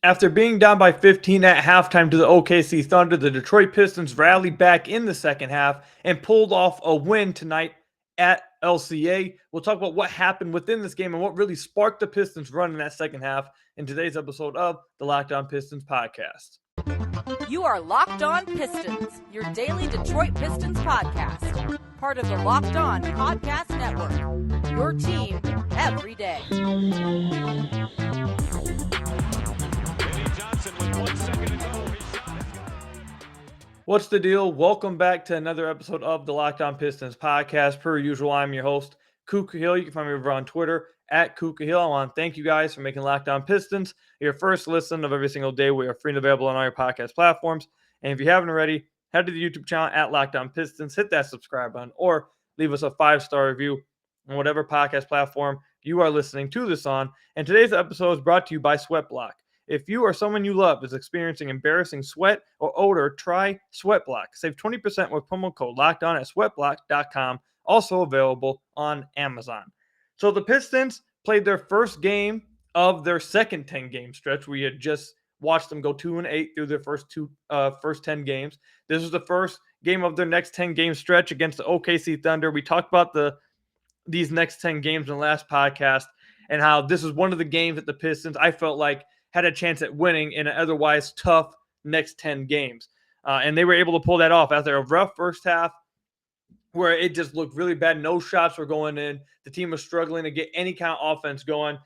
After being down by 15 at halftime to the OKC Thunder, the Detroit Pistons rallied back in the second half and pulled off a win tonight at LCA. We'll talk about what happened within this game and what really sparked the Pistons run in that second half in today's episode of the Locked On Pistons podcast. You are Locked On Pistons, your daily Detroit Pistons podcast. Part of the Locked On Podcast Network, your team every day. What's the deal? Welcome back to another episode of the Locked On Pistons podcast. Per usual, I'm your host, Kuka Hill. You can find me over on Twitter at Kuka Hill. I want to thank you guys for making Locked On Pistons your first listen of every single day. We are free and available on all your podcast platforms. And if you haven't already, head to the YouTube channel at Locked On Pistons, hit that subscribe button, or leave us a 5-star review on whatever podcast platform you are listening to this on. And today's episode is brought to you by SweatBlock. If you or someone you love is experiencing embarrassing sweat or odor, try SweatBlock. Save 20% with promo code LOCKEDON at sweatblock.com, also available on Amazon. So the Pistons played their first game of their second 10-game stretch. We had just watched them go 2-8 through their first 10 games. This was the first game of their next 10-game stretch against the OKC Thunder. We talked about these next 10 games in the last podcast and how this is one of the games that the Pistons, I felt like, had a chance at winning in an otherwise tough next 10 games. And they were able to pull that off after a rough first half where it just looked really bad. No shots were going in. The team was struggling to get any kind of offense going.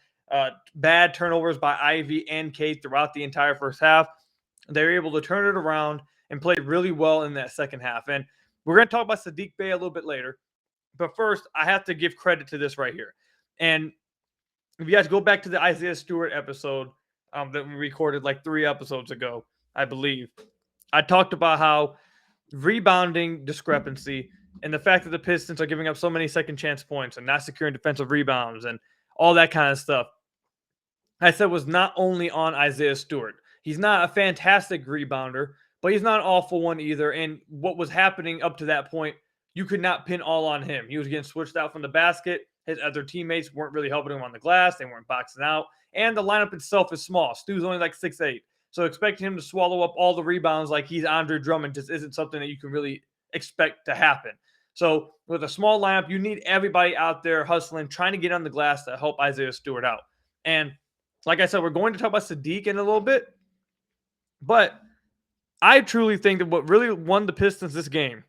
Bad turnovers by Ivey and Cade throughout the entire first half. They were able to turn it around and play really well in that second half. And we're going to talk about Saddiq Bey a little bit later. But first, I have to give credit to this right here. And if you guys go back to the Isaiah Stewart episode, that we recorded like 3 episodes ago, I believe, I talked about how rebounding discrepancy and the fact that the Pistons are giving up so many second chance points and not securing defensive rebounds and all that kind of stuff, I said was not only on Isaiah Stewart. He's not a fantastic rebounder, but he's not an awful one either. And what was happening up to that point, you could not pin all on him. He was getting switched out from the basket. His other teammates weren't really helping him on the glass. They weren't boxing out. And the lineup itself is small. Stu's only like 6'8". So expecting him to swallow up all the rebounds like he's Andre Drummond just isn't something that you can really expect to happen. So with a small lineup, you need everybody out there hustling, trying to get on the glass to help Isaiah Stewart out. And like I said, we're going to talk about Saddiq in a little bit. But I truly think that what really won the Pistons this game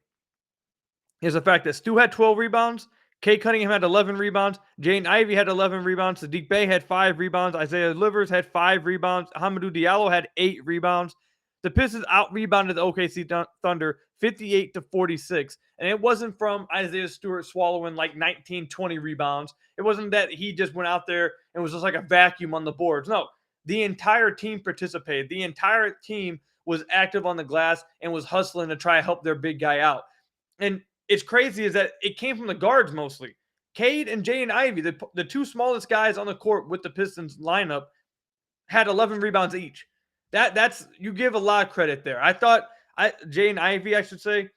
is the fact that Stu had 12 rebounds, Cunningham had 11 rebounds, Jaden Ivey had 11 rebounds, Saddiq Bey had 5 rebounds, Isaiah Livers had 5 rebounds, Hamidou Diallo had 8 rebounds. The Pistons out-rebounded the OKC Thunder 58-46, and it wasn't from Isaiah Stewart swallowing like 19, 20 rebounds. It wasn't that he just went out there and was just like a vacuum on the boards. No, the entire team participated. The entire team was active on the glass and was hustling to try to help their big guy out. And it's crazy is that it came from the guards mostly. Cade and Jaden Ivey, the two smallest guys on the court with the Pistons lineup, had 11 rebounds each. That's you give a lot of credit there. I thought Jaden Ivey, I should say,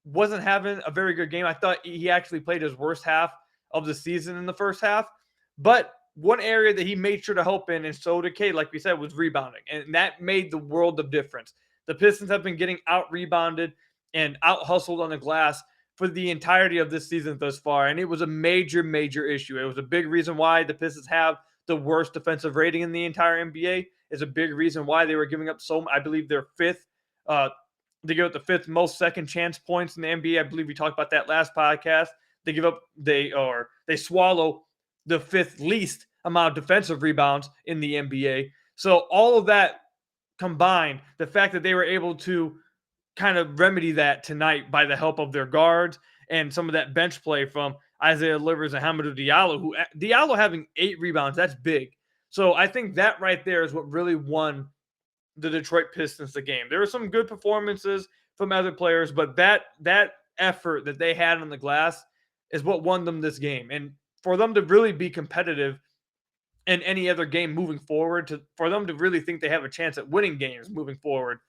wasn't having a very good game. I thought he actually played his worst half of the season in the first half. But one area that he made sure to help in, and so did Cade, like we said, was rebounding. And that made the world of difference. The Pistons have been getting out-rebounded and out-hustled on the glass for the entirety of this season thus far, and it was a major, major issue. It was a big reason why the Pistons have the worst defensive rating in the entire NBA. It's a big reason why they were giving up I believe they're fifth. They give up the 5th most second chance points in the NBA. I believe we talked about that last podcast. They swallow the 5th least amount of defensive rebounds in the NBA. So all of that combined, the fact that they were able to kind of remedy that tonight by the help of their guards and some of that bench play from Isaiah Livers and Hamidou Diallo, Diallo having 8 rebounds, that's big. So I think that right there is what really won the Detroit Pistons the game. There were some good performances from other players, but that effort that they had on the glass is what won them this game. And for them to really be competitive in any other game moving forward, for them to really think they have a chance at winning games moving forward,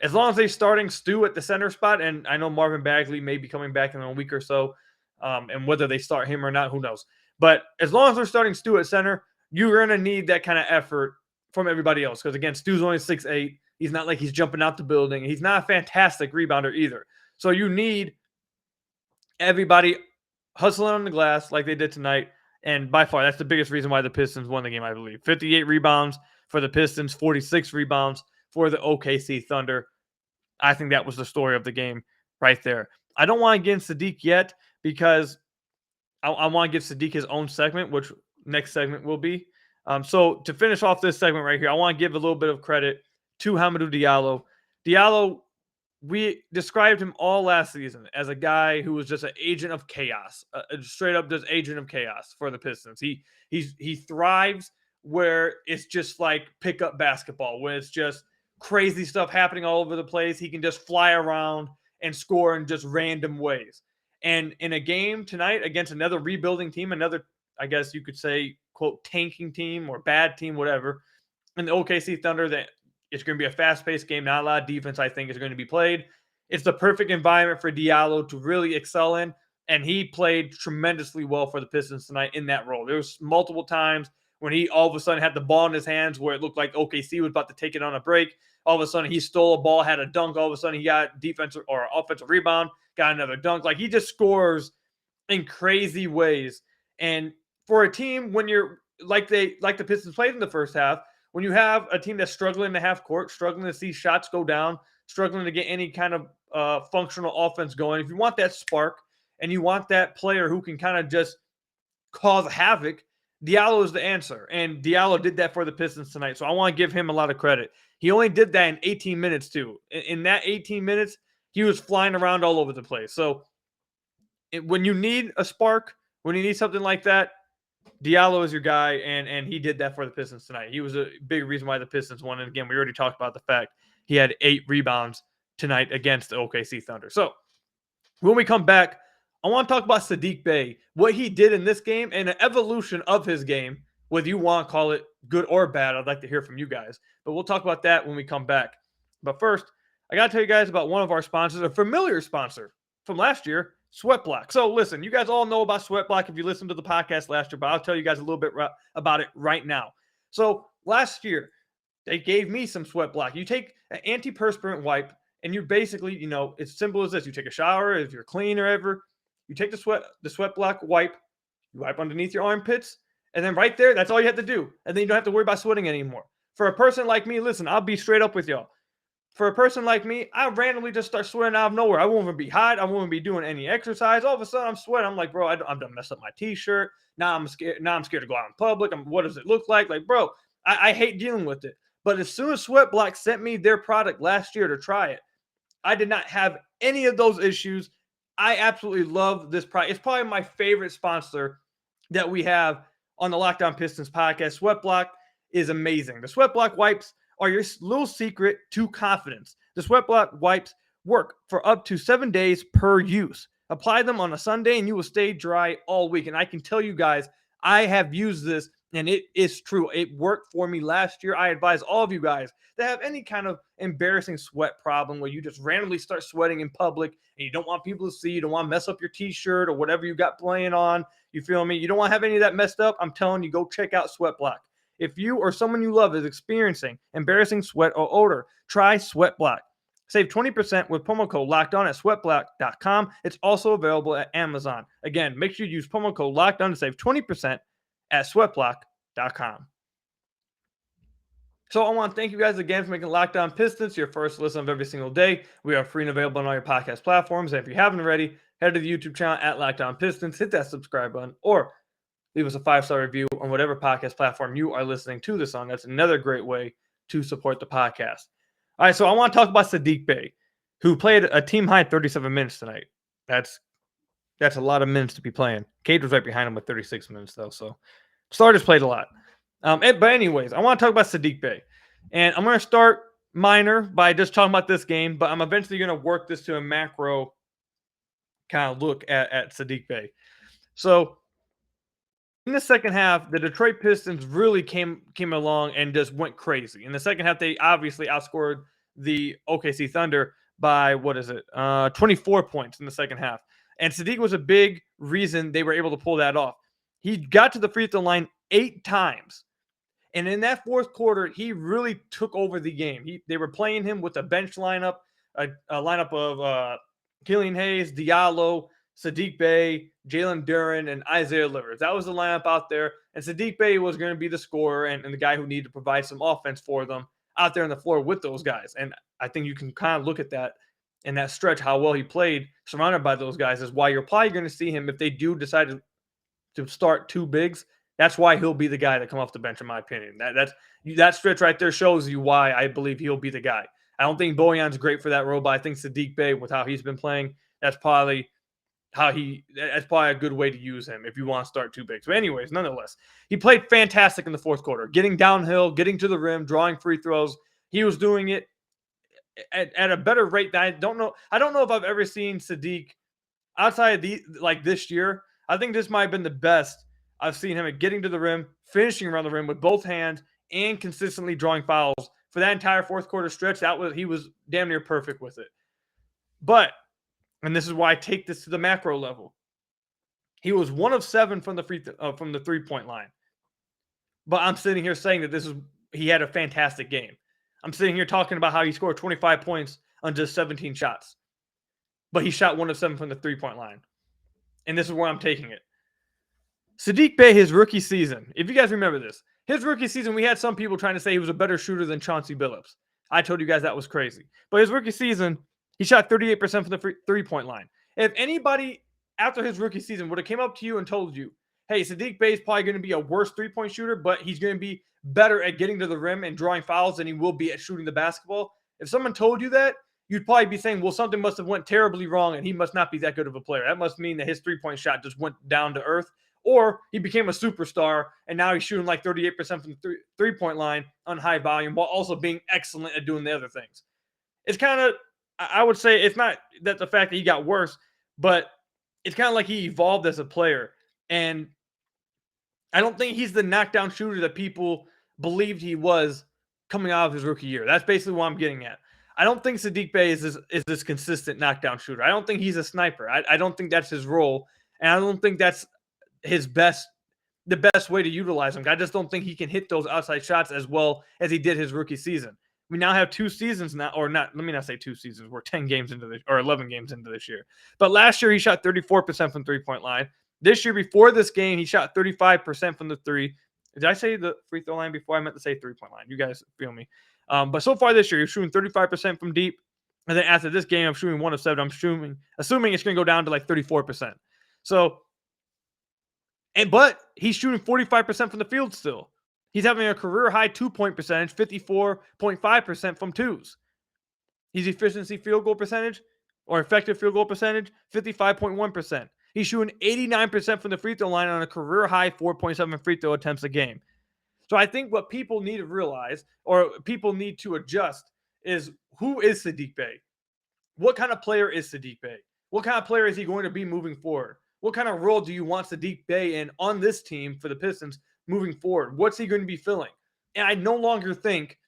as long as they're starting Stu at the center spot, and I know Marvin Bagley may be coming back in a week or so, and whether they start him or not, who knows. But as long as they're starting Stu at center, you're going to need that kind of effort from everybody else. Because again, Stu's only 6'8". He's not like he's jumping out the building. He's not a fantastic rebounder either. So you need everybody hustling on the glass like they did tonight. And by far, that's the biggest reason why the Pistons won the game, I believe. 58 rebounds for the Pistons, 46 rebounds for the OKC Thunder. I think that was the story of the game right there. I don't want to get into Saddiq yet because I want to give Saddiq his own segment, which next segment will be. So to finish off this segment right here, I want to give a little bit of credit to Hamidou Diallo. Diallo, we described him all last season as a guy who was just an agent of chaos, straight up just agent of chaos for the Pistons. He thrives where it's just like pickup basketball, where it's just crazy stuff happening all over the place. He can just fly around and score in just random ways. And in a game tonight against another rebuilding team, another, I guess you could say, quote, tanking team or bad team, whatever, and the OKC Thunder, that it's going to be a fast-paced game. Not a lot of defense, I think, is going to be played. It's the perfect environment for Diallo to really excel in, and he played tremendously well for the Pistons tonight in that role. There was multiple times when he all of a sudden had the ball in his hands where it looked like OKC was about to take it on a break. All of a sudden, he stole a ball, had a dunk. All of a sudden, he got defensive or offensive rebound, got another dunk. Like, he just scores in crazy ways. And for a team, when you're like the Pistons played in the first half, when you have a team that's struggling to half court, struggling to see shots go down, struggling to get any kind of functional offense going, if you want that spark and you want that player who can kind of just cause havoc, Diallo is the answer. And Diallo did that for the Pistons tonight. So I want to give him a lot of credit. He only did that in 18 minutes, too. In that 18 minutes, he was flying around all over the place. So when you need a spark, when you need something like that, Diallo is your guy, and he did that for the Pistons tonight. He was a big reason why the Pistons won. And again, we already talked about the fact he had 8 rebounds tonight against the OKC Thunder. So when we come back, I want to talk about Saddiq Bey, what he did in this game, and an evolution of his game, whether you want to call it good or bad. I'd like to hear from you guys. But we'll talk about that when we come back. But first, I got to tell you guys about one of our sponsors, a familiar sponsor from last year, SweatBlock. So listen, you guys all know about SweatBlock if you listened to the podcast last year, but I'll tell you guys a little bit about it right now. So last year, they gave me some SweatBlock. You take an antiperspirant wipe, and you basically, it's simple as this. You take a shower, if you're clean or ever, you take the SweatBlock wipe, you wipe underneath your armpits, and then right there, that's all you have to do. And then you don't have to worry about sweating anymore. For a person like me, listen, I'll be straight up with y'all. For a person like me, I randomly just start sweating out of nowhere. I won't even be hot. I won't even be doing any exercise. All of a sudden, I'm sweating. I'm like, bro, I'm done mess up my t-shirt. Now I'm scared. Now I'm scared to go out in public. What does it look like? Like, bro, I hate dealing with it. But as soon as SweatBlock sent me their product last year to try it, I did not have any of those issues. I absolutely love this product. It's probably my favorite sponsor that we have on the Locked On Pistons podcast. SweatBlock is amazing. The SweatBlock wipes are your little secret to confidence. The SweatBlock wipes work for up to 7 days per use. Apply them on a Sunday and you will stay dry all week. And I can tell you guys, I have used this and it is true. It worked for me last year. I advise all of you guys that have any kind of embarrassing sweat problem where you just randomly start sweating in public and you don't want people to see, you don't want to mess up your t-shirt or whatever you got playing on. You feel me? You don't want to have any of that messed up. I'm telling you, go check out SweatBlock. If you or someone you love is experiencing embarrassing sweat or odor, try SweatBlock. Save 20% with promo code LOCKEDON at sweatblock.com. It's also available at Amazon. Again, make sure you use promo code LOCKEDON to save 20% at sweatblock.com. So I want to thank you guys again for making Locked On Pistons your first listen of every single day. We are free and available on all your podcast platforms. And if you haven't already, head to the YouTube channel at Locked On Pistons, hit that subscribe button, or leave us a 5-star review on whatever podcast platform you are listening to this on. That's another great way to support the podcast. All right, so I want to talk about Saddiq Bey, who played a team-high 37 minutes tonight. That's a lot of minutes to be playing. Cade was right behind him with 36 minutes, though, so starters played a lot. But anyways, I want to talk about Saddiq Bey. And I'm going to start minor by just talking about this game, but I'm eventually going to work this to a macro kind of look at Saddiq Bey. So in the second half, the Detroit Pistons really came along and just went crazy. In the second half, they obviously outscored the OKC Thunder by, 24 points in the second half. And Saddiq was a big reason they were able to pull that off. He got to the free throw line 8 times. And in that fourth quarter, he really took over the game. They were playing him with a bench lineup, a lineup of Killian Hayes, Diallo, Saddiq Bey, Jalen Duren, and Isaiah Livers. That was the lineup out there. And Saddiq Bey was going to be the scorer and the guy who needed to provide some offense for them out there on the floor with those guys. And I think you can kind of look at that in that stretch, how well he played surrounded by those guys, is why you're probably going to see him if they do decide to start two bigs. That's why he'll be the guy to come off the bench, in my opinion. That stretch right there shows you why I believe he'll be the guy. I don't think Bojan's great for that role, but I think Saddiq Bey, with how he's been playing, that's probably a good way to use him if you want to start two bigs. But anyways, nonetheless, he played fantastic in the fourth quarter, getting downhill, getting to the rim, drawing free throws. He was doing it at a better rate than I don't know if I've ever seen Saddiq outside of this year. I think this might have been the best I've seen him at getting to the rim, finishing around the rim with both hands, and consistently drawing fouls for that entire fourth quarter stretch. He was damn near perfect with it. But, and this is why I take this to the macro level, he was 1 of 7 from the 3-point line. But I'm sitting here saying that he had a fantastic game. I'm sitting here talking about how he scored 25 points on just 17 shots. But he shot 1 of 7 from the 3-point line. And this is where I'm taking it. Saddiq Bey, his rookie season, if you guys remember this, his rookie season, we had some people trying to say he was a better shooter than Chauncey Billups. I told you guys that was crazy. But his rookie season, he shot 38% from the 3-point line. If anybody after his rookie season would have came up to you and told you, hey, Saddiq Bey is probably going to be a worse 3-point shooter, but he's going to be better at getting to the rim and drawing fouls than he will be at shooting the basketball. If someone told you that, you'd probably be saying, well, something must have went terribly wrong and he must not be that good of a player. That must mean that his 3-point shot just went down to earth. Or he became a superstar, and now he's shooting like 38% from the three-point line on high volume while also being excellent at doing the other things. It's kind of, I would say, it's not that the fact that he got worse, but it's kind of like he evolved as a player. And I don't think he's the knockdown shooter that people believed he was coming out of his rookie year. That's basically what I'm getting at. I don't think Saddiq Bey is this consistent knockdown shooter. I don't think he's a sniper. I don't think that's his role, and I don't think that's the best way to utilize him. I just don't think he can hit those outside shots as well as he did his rookie season. We now have 2 seasons now, or not, let me not say 2 seasons. We're 10 games into this, or 11 games into this year. But last year he shot 34% from 3-point line. This year, before this game, he shot 35% from the 3. Did I say the free throw line before? I meant to say 3-point line. You guys feel me? But so far this year, he's shooting 35% from deep. And then after this game, I'm shooting 1 of 7. I'm assuming it's going to go down to like 34%. But he's shooting 45% from the field still. He's having a career high 2-point percentage, 54.5% from twos. His efficiency field goal percentage, or effective field goal percentage, 55.1%. He's shooting 89% from the free throw line on a career high 4.7 free throw attempts a game. So I think what people need to realize, or people need to adjust, is who is Saddiq Bey? What kind of player is Saddiq Bey? What kind of player is he going to be moving forward? What kind of role do you want Saddiq Bey in on this team for the Pistons moving forward? What's he going to be filling? And I no longer think,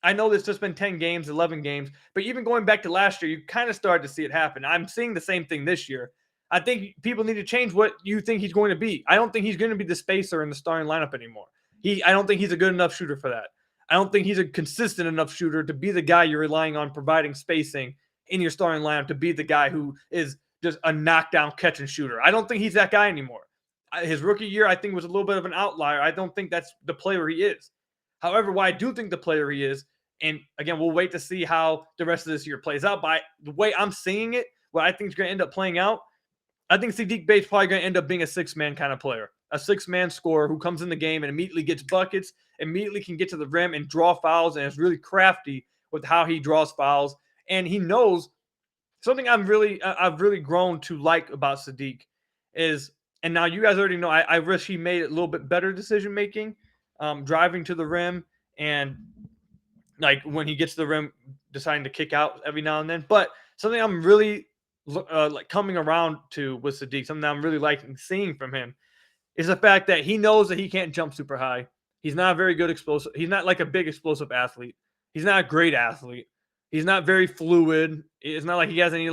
I know it's just been 10 games, 11 games, but even going back to last year, you kind of started to see it happen. I'm seeing the same thing this year. I think people need to change what you think he's going to be. I don't think he's going to be the spacer in the starting lineup anymore. I don't think he's a good enough shooter for that. I don't think he's a consistent enough shooter to be the guy you're relying on providing spacing in your starting lineup, to be the guy who is just a knockdown catch and shooter. I don't think he's that guy anymore. His rookie year, I think, was a little bit of an outlier. I don't think that's the player he is. However, what I do think the player he is, and again, we'll wait to see how the rest of this year plays out. By the way I'm seeing it, what I think is going to end up playing out, I think Saddiq Bey is probably going to end up being a 6-man kind of player. A 6-man scorer who comes in the game and immediately gets buckets, immediately can get to the rim and draw fouls, and is really crafty with how he draws fouls. And he knows something I've really grown to like about Saddiq is, and now you guys already know, I wish he made a little bit better decision making, driving to the rim, and like when he gets to the rim, deciding to kick out every now and then. But something I'm really like coming around to with Saddiq, something that I'm really liking seeing from him, is the fact that he knows that he can't jump super high. He's not a very good explosive. He's not like a big explosive athlete. He's not a great athlete. He's not very fluid. It's not like he has any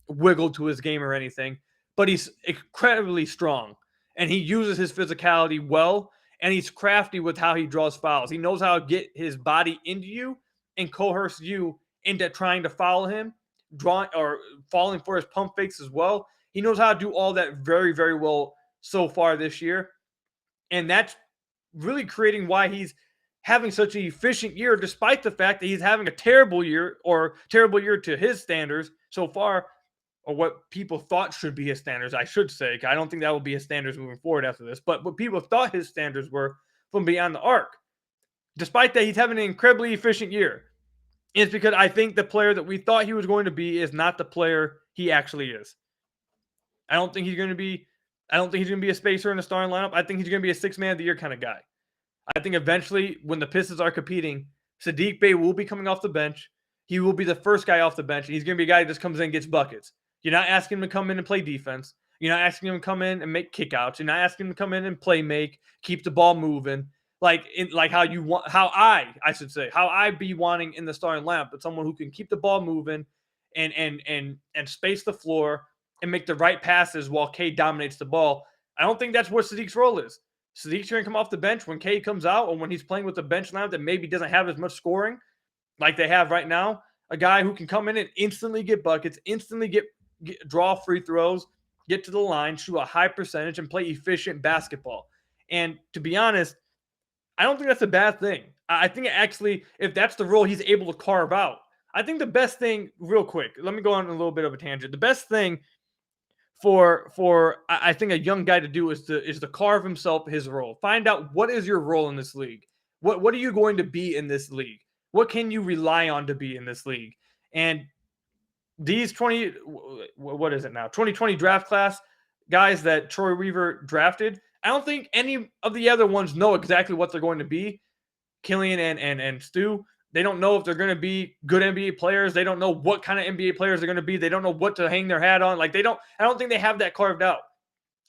wiggle to his game or anything. But he's incredibly strong, and he uses his physicality well. And he's crafty with how he draws fouls. He knows how to get his body into you and coerce you into trying to foul him, drawing or falling for his pump fakes as well. He knows how to do all that very, very well so far this year. And that's really creating why he's having such an efficient year, despite the fact that he's having a terrible year to his standards so far, or what people thought should be his standards, I should say. I don't think that will be his standards moving forward after this. But what people thought his standards were from beyond the arc. Despite that, he's having an incredibly efficient year. It's because I think the player that we thought he was going to be is not the player he actually is. I don't think he's going to be a spacer in the starting lineup. I think he's going to be a six-man of the year kind of guy. I think eventually, when the Pistons are competing, Saddiq Bey will be coming off the bench. He will be the first guy off the bench, and he's going to be a guy that just comes in and gets buckets. You're not asking him to come in and play defense. You're not asking him to come in and make kickouts. You're not asking him to come in and play make, keep the ball moving, like how you want, how I be wanting in the starting lineup, but someone who can keep the ball moving and space the floor and make the right passes while Cade dominates the ball. I don't think that's what Saddiq's role is. Saddiq's going to come off the bench when Cade comes out, or when he's playing with the bench lineup that maybe doesn't have as much scoring like they have right now. A guy who can come in and instantly get buckets, instantly draw free throws, get to the line, shoot a high percentage, and play efficient basketball. And to be honest, I don't think that's a bad thing. I think actually, if that's the role he's able to carve out, I think the best thing, real quick, let me go on a little bit of a tangent. The best thing for I think a young guy to do is to carve himself his role. Find out, what is your role in this league? What are you going to be in this league? What can you rely on to be in this league? And these 2020 draft class guys that Troy Weaver drafted, I don't think any of the other ones know exactly what they're going to be. Killian and Stu, they don't know if they're going to be good NBA players. They don't know what kind of NBA players they're going to be. They don't know what to hang their hat on. I don't think they have that carved out.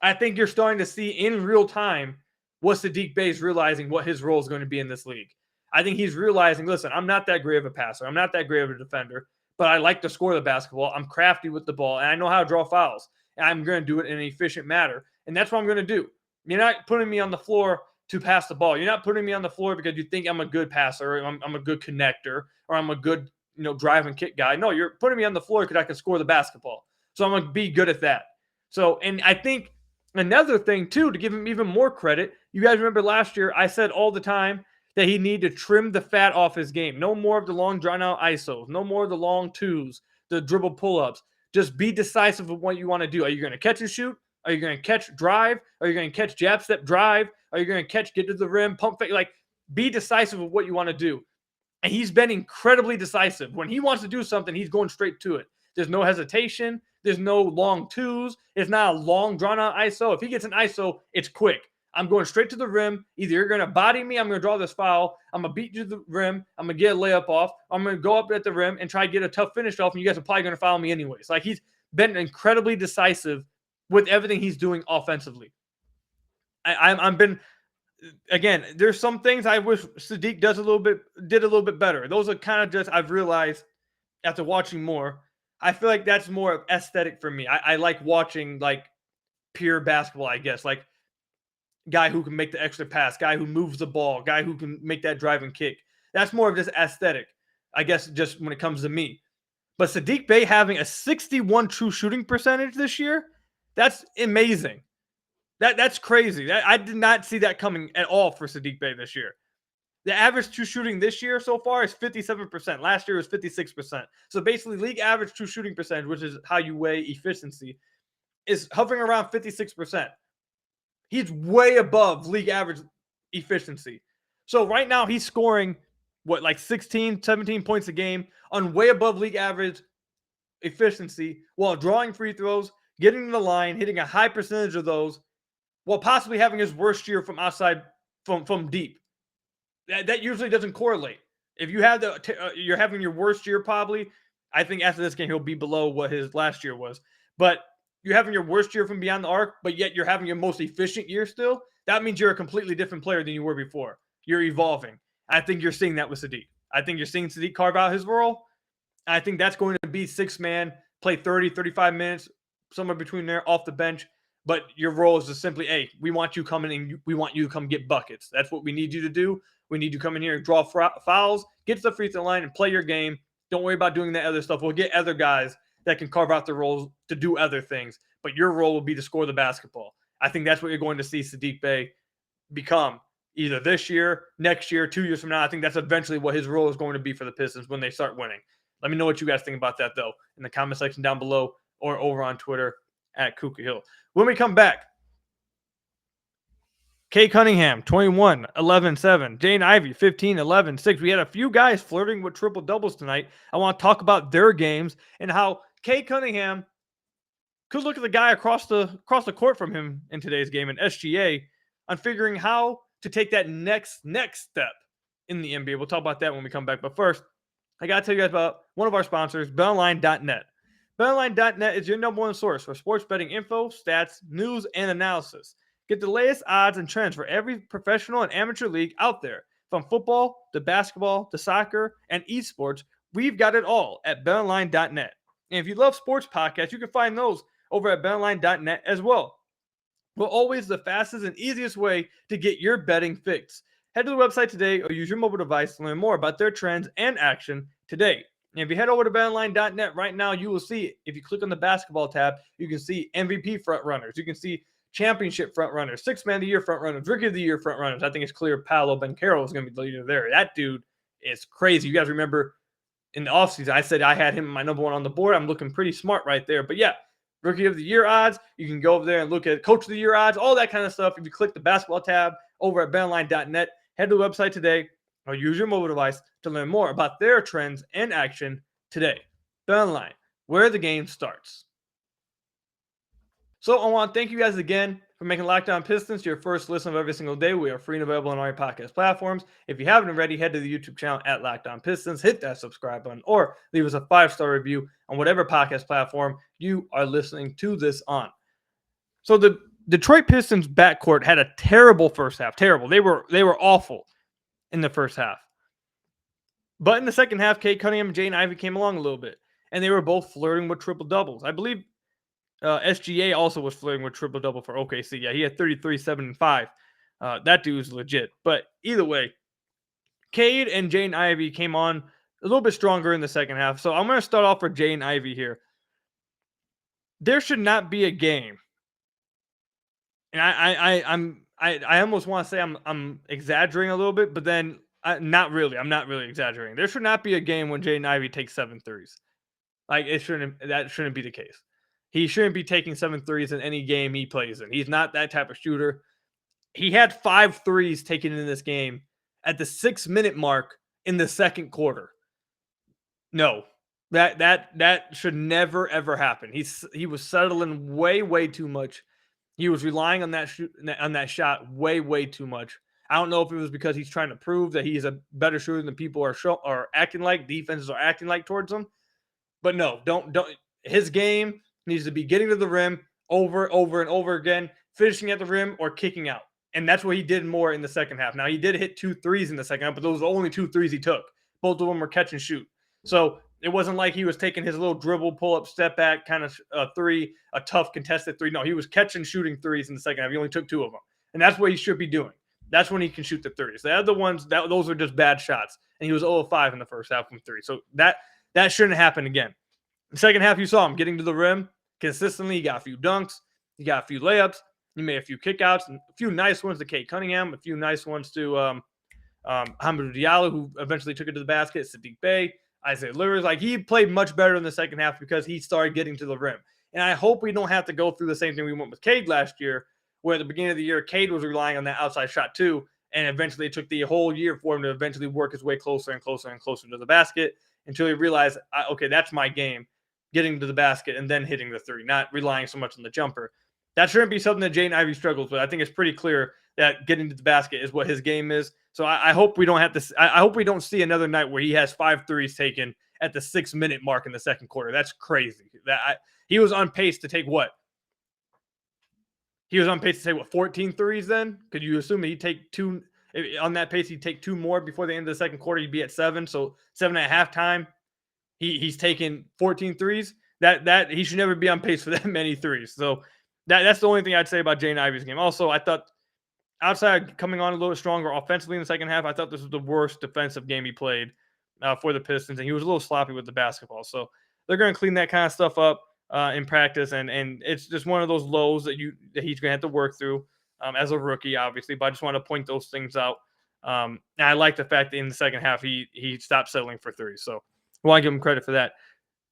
I think you're starting to see in real time what Saddiq Bey is realizing what his role is going to be in this league. I think he's realizing, listen, I'm not that great of a passer. I'm not that great of a defender, but I like to score the basketball. I'm crafty with the ball, and I know how to draw fouls. And I'm going to do it in an efficient manner. And that's what I'm going to do. You're not putting me on the floor to pass the ball. You're not putting me on the floor because you think I'm a good passer, or I'm a good connector, or I'm a good, drive and kick guy. No, you're putting me on the floor because I can score the basketball. So I'm going to be good at that. So, and I think another thing too, to give him even more credit, you guys remember last year, I said all the time that he needed to trim the fat off his game. No more of the long drawn out ISOs, no more of the long twos, the dribble pull-ups. Just be decisive of what you want to do. Are you going to catch and shoot? Are you going to catch drive? Are you going to catch jab step drive? Are you going to catch get to the rim, pump fake? Be decisive of what you want to do. And he's been incredibly decisive. When he wants to do something, he's going straight to it. There's no hesitation. There's no long twos. It's not a long drawn out ISO. If he gets an ISO, it's quick. I'm going straight to the rim. Either you're going to body me, I'm going to draw this foul, I'm going to beat you to the rim, I'm going to get a layup off, I'm going to go up at the rim and try to get a tough finish off, and you guys are probably going to foul me anyways. He's been incredibly decisive with everything he's doing offensively. Again, there's some things I wish Saddiq did a little bit better. Those are kind of just, I've realized after watching more, I feel like that's more aesthetic for me. I like watching pure basketball, I guess. Guy who can make the extra pass, guy who moves the ball, guy who can make that drive and kick. That's more of just aesthetic, I guess, just when it comes to me. But Saddiq Bey having a 61 true shooting percentage this year, that's amazing. That's crazy. I did not see that coming at all for Saddiq Bey this year. The average true shooting this year so far is 57%. Last year was 56%. So basically, league average true shooting percentage, which is how you weigh efficiency, is hovering around 56%. He's way above league average efficiency. So right now he's scoring 16, 17 points a game on way above league average efficiency while drawing free throws, getting to the line, hitting a high percentage of those, while possibly having his worst year from outside from deep. That usually doesn't correlate. If you have you're having your worst year probably, I think after this game he'll be below what his last year was. But you're having your worst year from beyond the arc, but yet you're having your most efficient year still, that means you're a completely different player than you were before. You're evolving. I think you're seeing that with Saddiq. I think you're seeing Saddiq carve out his role. I think that's going to be six-man, play 30, 35 minutes, somewhere between there, off the bench. But your role is just simply, hey, we want you coming in. We want you to come get buckets. That's what we need you to do. We need you to come in here and draw fouls, get to the free throw line, and play your game. Don't worry about doing that other stuff. We'll get other guys that can carve out their roles to do other things. But your role will be to score the basketball. I think that's what you're going to see Saddiq Bey become either this year, next year, 2 years from now. I think that's eventually what his role is going to be for the Pistons when they start winning. Let me know what you guys think about that, though, in the comment section down below or over on Twitter at Kuka Hill. When we come back, Cade Cunningham, 21, 11, 7. Jaden Ivey, 15, 11, 6. We had a few guys flirting with triple doubles tonight. I want to talk about their games and how Cade Cunningham could look at the guy across the court from him in today's game in SGA on figuring how to take that next step in the NBA. We'll talk about that when we come back. But first, I got to tell you guys about one of our sponsors, BetOnline.net. BetOnline.net is your number one source for sports betting info, stats, news, and analysis. Get the latest odds and trends for every professional and amateur league out there. From football to basketball to soccer and esports, we've got it all at BetOnline.net. And if you love sports podcasts, you can find those over at BetOnline.net as well. We're always the fastest and easiest way to get your betting fix. Head to the website today or use your mobile device to learn more about their trends and action today. And if you head over to BetOnline.net right now, you will see, if you click on the basketball tab, you can see MVP front runners. You can see championship front runners, sixth man of the year front runners, rookie of the year front runners. I think it's clear Paolo Banchero is going to be the leader there. That dude is crazy. You guys remember in the offseason, I said I had him my number one on the board. I'm looking pretty smart right there. But yeah, rookie of the year odds. You can go over there and look at coach of the year odds, all that kind of stuff. If you click the basketball tab over at BetOnline.net, head to the website today or use your mobile device to learn more about their trends and action today. BetOnline, where the game starts. So I want to thank you guys again for making Locked On Pistons your first listen of every single day. We are free and available on all your podcast platforms. If you haven't already, head to the YouTube channel at Locked On Pistons, hit that subscribe button, or leave us a 5-star review on whatever podcast platform you are listening to this on. So the Detroit Pistons backcourt had a terrible first half. Terrible. They were awful in the first half. But in the second half, Cade Cunningham and Jaden Ivey came along a little bit, and they were both flirting with triple doubles. I believe SGA also was flirting with triple double for OKC. Yeah, he had 33, 7, and 5. That dude's legit. But either way, Cade and Jaden Ivey came on a little bit stronger in the second half. So I'm going to start off for Jaden Ivey here. There should not be a game, and I almost want to say I'm exaggerating a little bit, but then not really. I'm not really exaggerating. There should not be a game when Jaden Ivey takes 7 threes. Like that shouldn't be the case. He shouldn't be taking 7 threes in any game he plays in. He's not that type of shooter. He had 5 threes taken in this game at the 6-minute mark in the second quarter. No, that should never ever happen. He was settling way too much. He was relying on that shot way too much. I don't know if it was because he's trying to prove that he's a better shooter than people are acting like, defenses are acting like towards him. But no, don't. His game needs to be getting to the rim over and over again, finishing at the rim or kicking out. And that's what he did more in the second half. Now, he did hit 2 threes in the second half, but those were the only 2 threes he took. Both of them were catch and shoot. So it wasn't like he was taking his little dribble, pull-up, step-back kind of three, a tough contested 3. No, he was catching shooting threes in the second half. He only took 2 of them. And that's what he should be doing. That's when he can shoot the 3s. The other ones, those are just bad shots. And he was 0 of 5 in the first half from 3. So that shouldn't happen again. The second half, you saw him getting to the rim consistently. He got a few dunks. He got a few layups. He made a few kickouts, and a few nice ones to Cade Cunningham, a few nice ones to Hamidou Diallo, who eventually took it to the basket, Saddiq Bey, Isaiah Livers. Like, he played much better in the second half because he started getting to the rim. And I hope we don't have to go through the same thing we went with Cade last year, where at the beginning of the year, Cade was relying on that outside shot too, and eventually it took the whole year for him to eventually work his way closer and closer and closer to the basket until he realized, okay, that's my game. Getting to the basket and then hitting the 3, not relying so much on the jumper. That shouldn't be something that Jaden Ivey struggles with. I think it's pretty clear that getting to the basket is what his game is. So I hope we don't have to. I hope we don't see another night where he has 5 threes taken at the 6-minute mark in the second quarter. That's crazy. He was on pace to take what? He was on pace to take what? 14 threes then? Could you assume that he'd take 2 on that pace? He'd take 2 more before the end of the second quarter. He'd be at 7. So 7 at halftime. He's taken 14 threes. That he should never be on pace for that many threes. So That's the only thing I'd say about Jaden Ivey's game. Also, I thought outside coming on a little stronger offensively in the second half, I thought this was the worst defensive game he played for the Pistons, and he was a little sloppy with the basketball. So they're going to clean that kind of stuff up in practice, and it's just one of those lows that he's going to have to work through as a rookie, obviously. But I just want to point those things out. And I like the fact that in the second half he stopped settling for threes. So I want to give him credit for that.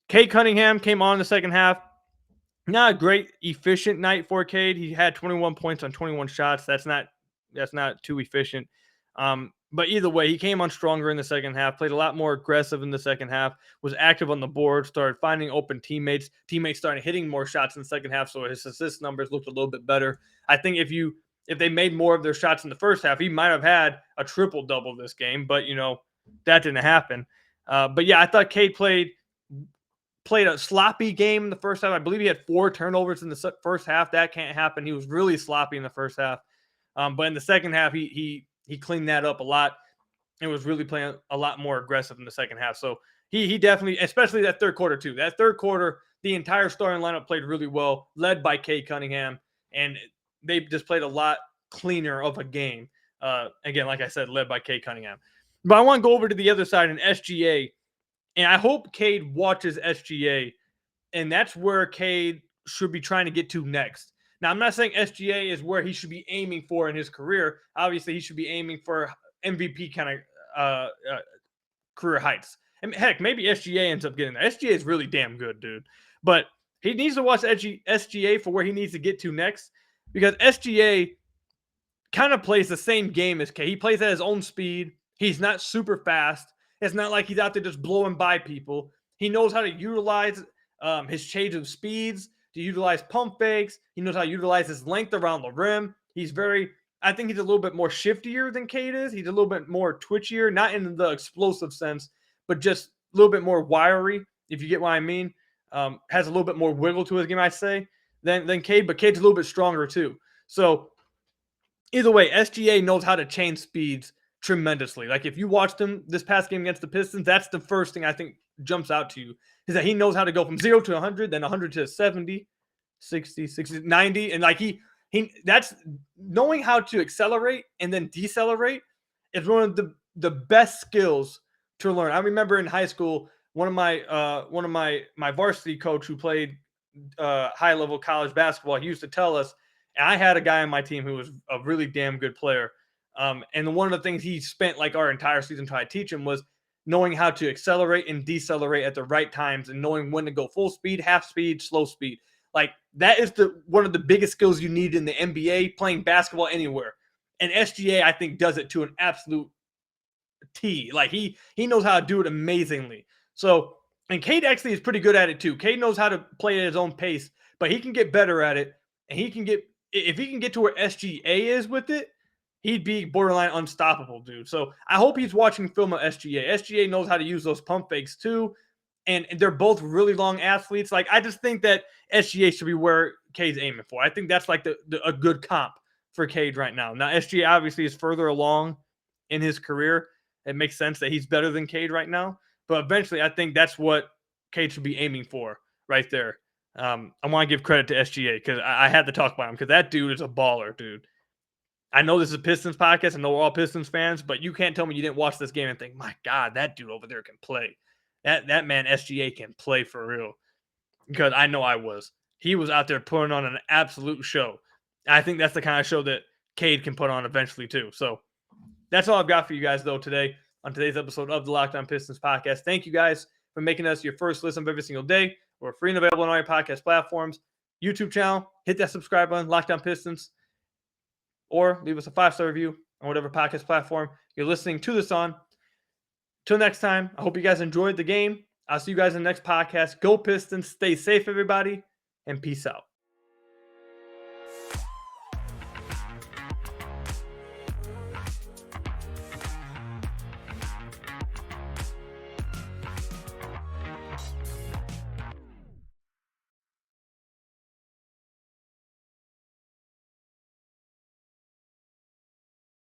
Cade Cunningham came on in the second half. Not a great efficient night for Cade. He had 21 points on 21 shots. That's not too efficient. But either way, he came on stronger in the second half, played a lot more aggressive in the second half, was active on the board, started finding open teammates. Teammates started hitting more shots in the second half, so his assist numbers looked a little bit better. I think if they made more of their shots in the first half, he might have had a triple-double this game, but, that didn't happen. But, yeah, I thought Cade played a sloppy game in the first half. I believe he had 4 turnovers in the first half. That can't happen. He was really sloppy in the first half. But in the second half, he cleaned that up a lot and was really playing a lot more aggressive in the second half. So he definitely, especially that third quarter too. That third quarter, the entire starting lineup played really well, led by Cade Cunningham, and they just played a lot cleaner of a game. Again, like I said, led by Cade Cunningham. But I want to go over to the other side in SGA, and I hope Cade watches SGA, and that's where Cade should be trying to get to next. Now, I'm not saying SGA is where he should be aiming for in his career. Obviously, he should be aiming for MVP kind of career heights. And heck, maybe SGA ends up getting there. SGA is really damn good, dude. But he needs to watch SGA for where he needs to get to next, because SGA kind of plays the same game as Cade. He plays at his own speed. He's not super fast. It's not like he's out there just blowing by people. He knows how to utilize his change of speeds, to utilize pump fakes. He knows how to utilize his length around the rim. I think he's a little bit more shiftier than Cade is. He's a little bit more twitchier, not in the explosive sense, but just a little bit more wiry, if you get what I mean. Has a little bit more wiggle to his game, I say, than Cade, but Cade's a little bit stronger too. So either way, SGA knows how to change speeds tremendously. Like if you watched him this past game against the Pistons, that's the first thing I think jumps out to you, is that he knows how to go from 0 to 100, then 100 to 70, 60, 60, 90. And like that's knowing how to accelerate and then decelerate is one of the best skills to learn. I remember in high school, one of my varsity coach who played high level college basketball, he used to tell us, and I had a guy on my team who was a really damn good player. And one of the things he spent like our entire season trying to teach him was knowing how to accelerate and decelerate at the right times, and knowing when to go full speed, half speed, slow speed. Like that is one of the biggest skills you need in the NBA, playing basketball anywhere. And SGA, I think, does it to an absolute T. Like he knows how to do it amazingly. So, and Cade actually is pretty good at it too. Cade knows how to play at his own pace, but he can get better at it. And if he can get to where SGA is with it, he'd be borderline unstoppable, dude. So I hope he's watching film of SGA. SGA knows how to use those pump fakes too. And they're both really long athletes. Like, I just think that SGA should be where Cade's aiming for. I think that's like a good comp for Cade right now. Now, SGA obviously is further along in his career. It makes sense that he's better than Cade right now. But eventually, I think that's what Cade should be aiming for right there. I want to give credit to SGA because I had to talk about him, because that dude is a baller, dude. I know this is a Pistons podcast. I know we're all Pistons fans, but you can't tell me you didn't watch this game and think, my God, that dude over there can play. That man SGA can play for real, because I know I was. He was out there putting on an absolute show. I think that's the kind of show that Cade can put on eventually too. So that's all I've got for you guys though today on today's episode of the Locked On Pistons podcast. Thank you guys for making us your first listen of every single day. We're free and available on all your podcast platforms. YouTube channel, hit that subscribe button, Locked On Pistons, or leave us a 5-star review on whatever podcast platform you're listening to this on. Till next time, I hope you guys enjoyed the game. I'll see you guys in the next podcast. Go Pistons. Stay safe, everybody, and peace out.